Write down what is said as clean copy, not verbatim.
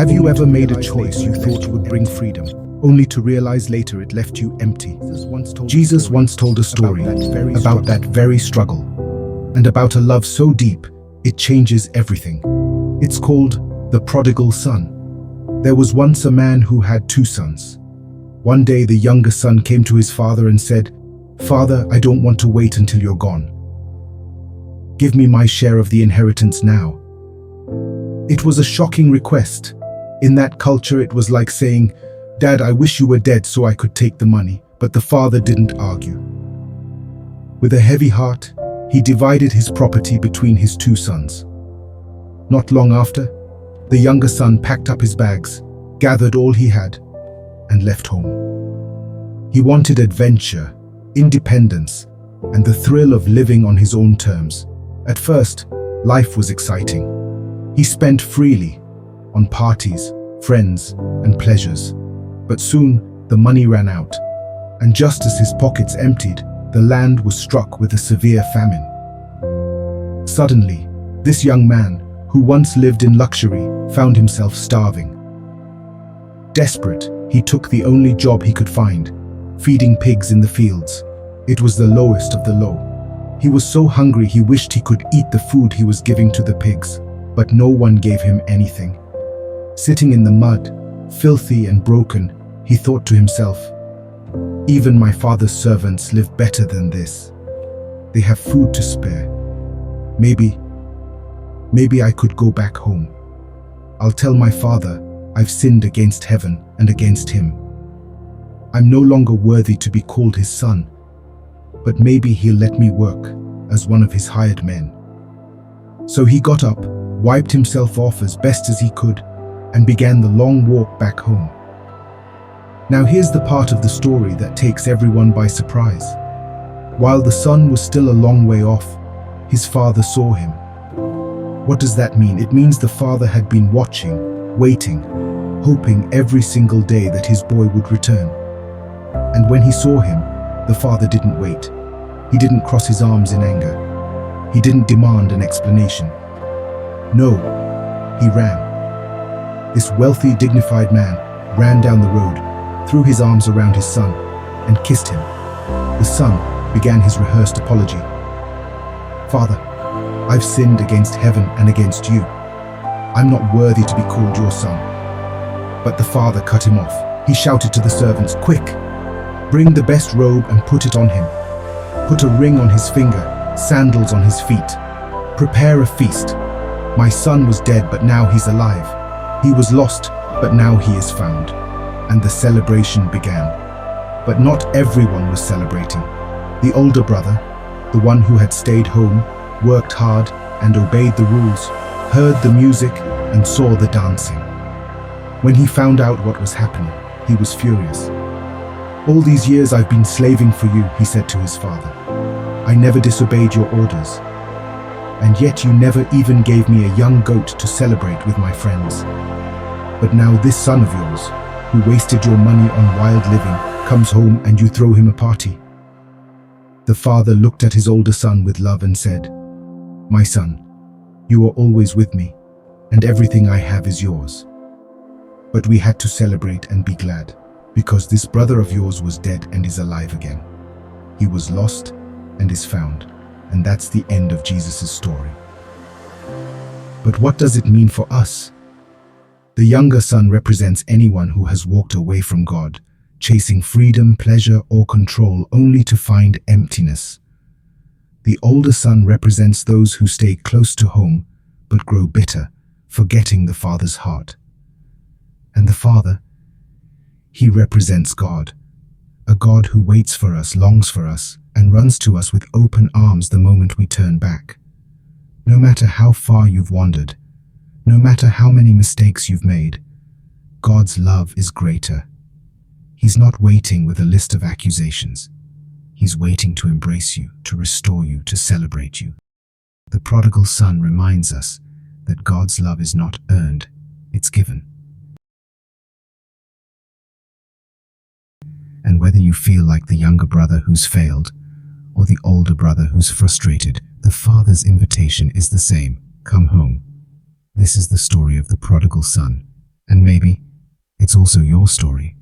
Have you ever made a choice you thought would bring freedom, only to realize later it left you empty? Jesus once told a story about that very struggle, and about a love so deep, it changes everything. It's called the Prodigal Son. There was once a man who had two sons. One day the younger son came to his father and said, "Father, I don't want to wait until you're gone. Give me my share of the inheritance now." It was a shocking request. In that culture, it was like saying, "Dad, I wish you were dead so I could take the money." But the father didn't argue. With a heavy heart, he divided his property between his two sons. Not long after, the younger son packed up his bags, gathered all he had, and left home. He wanted adventure, independence, and the thrill of living on his own terms. At first, life was exciting. He spent freely on parties, friends, and pleasures. But soon, the money ran out, and just as his pockets emptied, the land was struck with a severe famine. Suddenly, this young man, who once lived in luxury, found himself starving. Desperate, he took the only job he could find, feeding pigs in the fields. It was the lowest of the low. He was so hungry he wished he could eat the food he was giving to the pigs, but no one gave him anything. Sitting in the mud, filthy and broken, he thought to himself, "Even my father's servants live better than this. They have food to spare. Maybe I could go back home. I'll tell my father I've sinned against heaven and against him. I'm no longer worthy to be called his son, but maybe he'll let me work as one of his hired men." So he got up, wiped himself off as best as he could, and began the long walk back home. Now here's the part of the story that takes everyone by surprise. While the son was still a long way off, his father saw him. What does that mean? It means the father had been watching, waiting, hoping every single day that his boy would return. And when he saw him, the father didn't wait. He didn't cross his arms in anger. He didn't demand an explanation. No, he ran. This wealthy, dignified man ran down the road, threw his arms around his son, and kissed him. The son began his rehearsed apology. "Father, I've sinned against heaven and against you. I'm not worthy to be called your son." But the father cut him off. He shouted to the servants, "Quick, bring the best robe and put it on him. Put a ring on his finger, sandals on his feet. Prepare a feast. My son was dead, but now he's alive. He was lost, but now he is found." And the celebration began. But not everyone was celebrating. The older brother, the one who had stayed home, worked hard and obeyed the rules, heard the music and saw the dancing. When he found out what was happening, he was furious. "All these years I've been slaving for you," he said to his father. "I never disobeyed your orders. And yet you never even gave me a young goat to celebrate with my friends. But now this son of yours, who wasted your money on wild living, comes home and you throw him a party." The father looked at his older son with love and said, "My son, you are always with me, and everything I have is yours. But we had to celebrate and be glad, because this brother of yours was dead and is alive again. He was lost and is found." And that's the end of Jesus' story. But what does it mean for us? The younger son represents anyone who has walked away from God, chasing freedom, pleasure, or control only to find emptiness. The older son represents those who stay close to home but grow bitter, forgetting the father's heart. And the father, he represents God, a God who waits for us, longs for us, and runs to us with open arms the moment we turn back. No matter how far you've wandered, no matter how many mistakes you've made, God's love is greater. He's not waiting with a list of accusations. He's waiting to embrace you, to restore you, to celebrate you. The prodigal son reminds us that God's love is not earned, it's given. And whether you feel like the younger brother who's failed, or the older brother who's frustrated, the father's invitation is the same: come home. This is the story of the prodigal son, And maybe it's also your story.